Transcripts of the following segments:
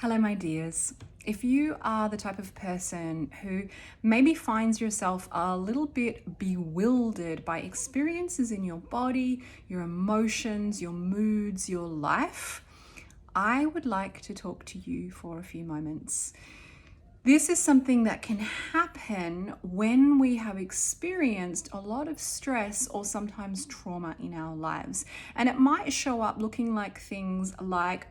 Hello, my dears. If you are the type of person who maybe finds yourself a little bit bewildered by experiences in your body, your emotions, your moods, your life, I would like to talk to you for a few moments. This is something that can happen when we have experienced a lot of stress or sometimes trauma in our lives. And it might show up looking like things like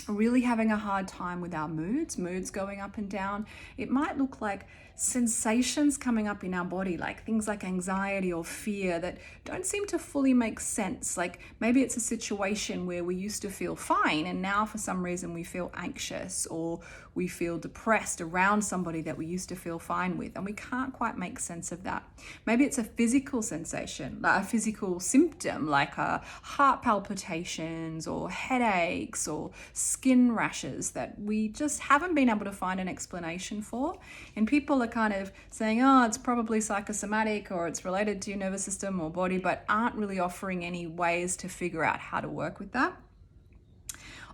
really having a hard time with our moods going up and down. It might look like sensations coming up in our body, like things like anxiety or fear that don't seem to fully make sense. Like maybe it's a situation where we used to feel fine and now for some reason we feel anxious or we feel depressed around somebody that we used to feel fine with, and we can't quite make sense of that. Maybe it's a physical sensation, like a physical symptom, like heart palpitations or headaches or skin rashes that we just haven't been able to find an explanation for. And people are kind of saying, oh, it's probably psychosomatic or it's related to your nervous system or body, but aren't really offering any ways to figure out how to work with that.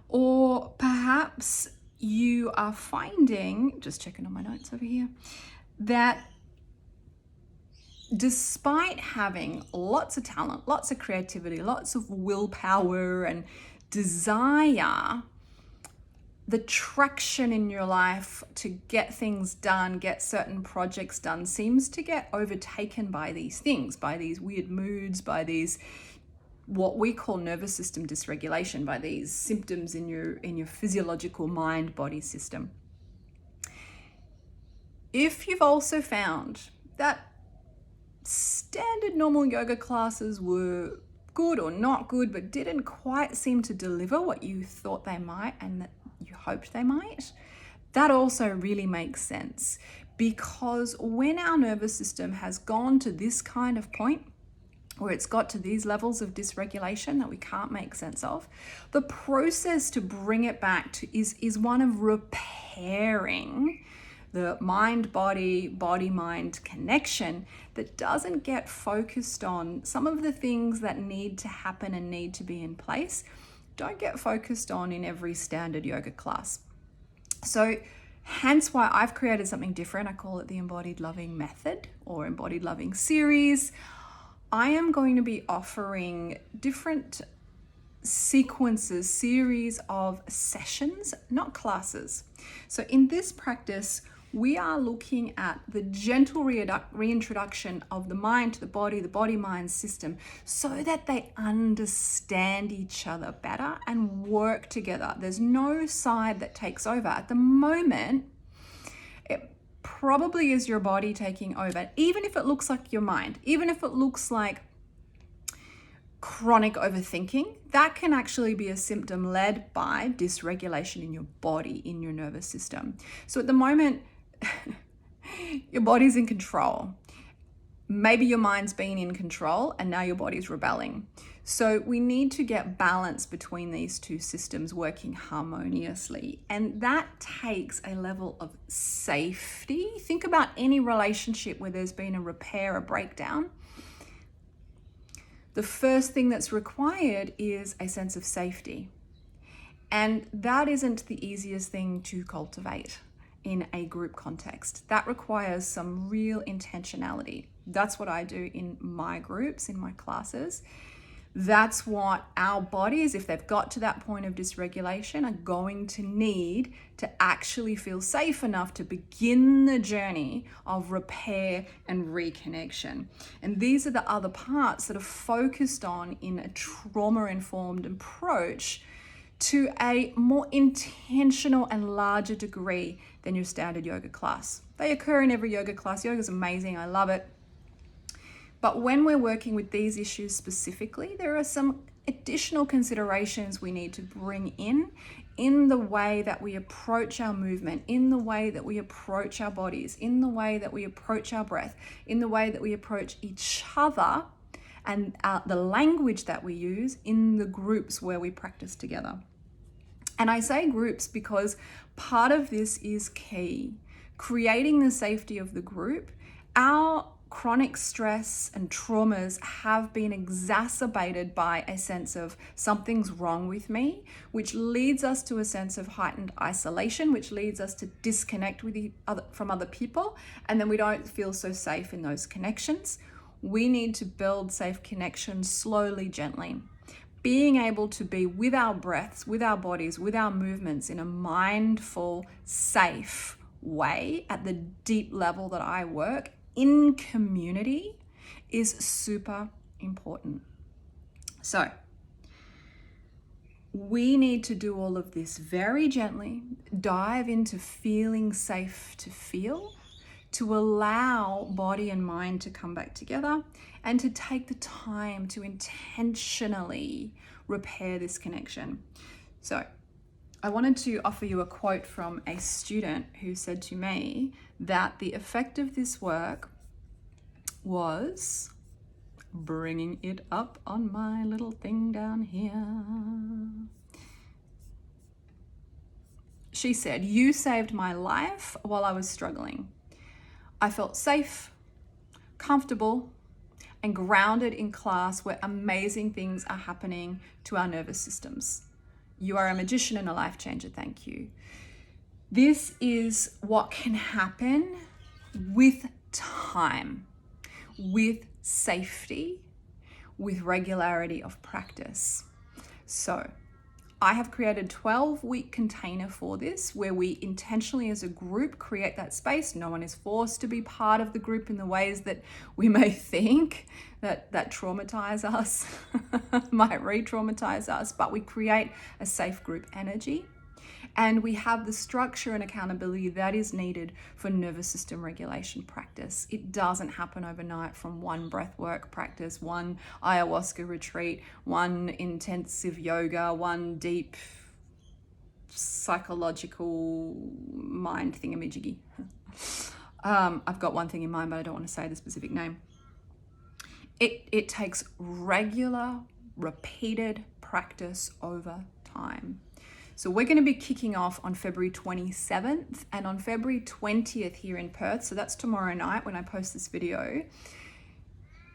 Or perhaps you are finding, just checking on my notes over here, that despite having lots of talent, lots of creativity, lots of willpower and desire, the traction in your life to get things done, get certain projects done, seems to get overtaken by these things, by these weird moods, by these what we call nervous system dysregulation, by these symptoms in your physiological mind-body system. If you've also found that standard normal yoga classes were good or not good, but didn't quite seem to deliver what you thought they might and that you hoped they might, that also really makes sense, because when our nervous system has gone to this kind of point where it's got to these levels of dysregulation that we can't make sense of, the process to bring it back to is one of repairing the mind-body, body-mind connection that doesn't get focused on some of the things that need to happen and need to be in place, don't get focused on in every standard yoga class. So hence why I've created something different. I call it the Embodied Loving method or Embodied Loving series. I am going to be offering different sequences, series of sessions, not classes. So in this practice, we are looking at the gentle reintroduction of the mind to the body-mind system, so that they understand each other better and work together. There's no side that takes over. At the moment, it probably is your body taking over, even if it looks like your mind, even if it looks like chronic overthinking. That can actually be a symptom led by dysregulation in your body, in your nervous system. So at the moment, your body's in control. Maybe your mind's been in control and now your body's rebelling. So we need to get balance between these two systems working harmoniously. And that takes a level of safety. Think about any relationship where there's been a repair, a breakdown. The first thing that's required is a sense of safety. And that isn't the easiest thing to cultivate in a group context. That requires some real intentionality. That's what I do in my groups, in my classes. That's what our bodies, if they've got to that point of dysregulation, are going to need to actually feel safe enough to begin the journey of repair and reconnection. And these are the other parts that are focused on in a trauma-informed approach to a more intentional and larger degree than your standard yoga class. They occur in every yoga class. Yoga is amazing. I love it. But when we're working with these issues specifically, there are some additional considerations we need to bring in the way that we approach our movement, in the way that we approach our bodies, in the way that we approach our breath, in the way that we approach each other, and the language that we use in the groups where we practice together. And I say groups because part of this is key. Creating the safety of the group. Our chronic stress and traumas have been exacerbated by a sense of something's wrong with me, which leads us to a sense of heightened isolation, which leads us to disconnect from other people, and then we don't feel so safe in those connections. We need to build safe connections slowly, gently. Being able to be with our breaths, with our bodies, with our movements in a mindful, safe way at the deep level that I work in community is super important. So we need to do all of this very gently, dive into feeling safe to feel, to allow body and mind to come back together, and to take the time to intentionally repair this connection. So I wanted to offer you a quote from a student who said to me that the effect of this work was bringing it up on my little thing down here. She said, "You saved my life while I was struggling. I felt safe, comfortable, and grounded in class where amazing things are happening to our nervous systems. You are a magician and a life changer. Thank you." This is what can happen with time, with safety, with regularity of practice. So I have created a 12-week container for this where we intentionally as a group create that space. No one is forced to be part of the group in the ways that we may think that traumatize us, might re-traumatize us, but we create a safe group energy. And we have the structure and accountability that is needed for nervous system regulation practice. It doesn't happen overnight from one breathwork practice, one ayahuasca retreat, one intensive yoga, one deep psychological mind thingamajiggy. I've got one thing in mind, but I don't want to say the specific name. It takes regular, repeated practice over time. So we're going to be kicking off on February 27th and on February 20th here in Perth. So that's tomorrow night when I post this video.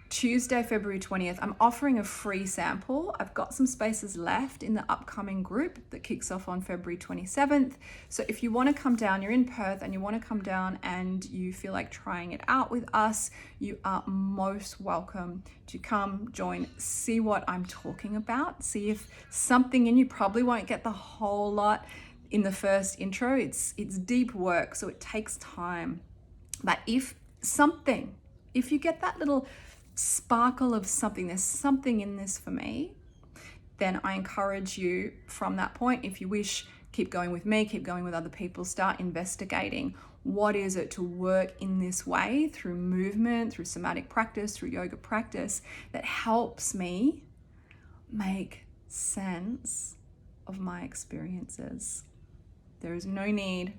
Tuesday, February 20th, I'm offering a free sample. I've got some spaces left in the upcoming group that kicks off on February 27th. So if you want to come down, you're in Perth and you want to come down and you feel like trying it out with us, you are most welcome to come, join, see what I'm talking about, see if something in you, probably won't get the whole lot in the first intro. It's deep work, so it takes time. But if you get that little sparkle of something, there's something in this for me, then I encourage you from that point, if you wish, keep going with me, keep going with other people, start investigating what is it to work in this way through movement, through somatic practice, through yoga practice that helps me make sense of my experiences. There is no need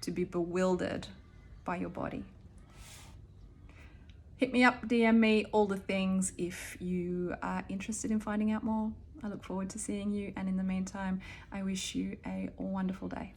to be bewildered by your body. Hit me up, DM me, all the things if you are interested in finding out more. I look forward to seeing you, and in the meantime, I wish you a wonderful day.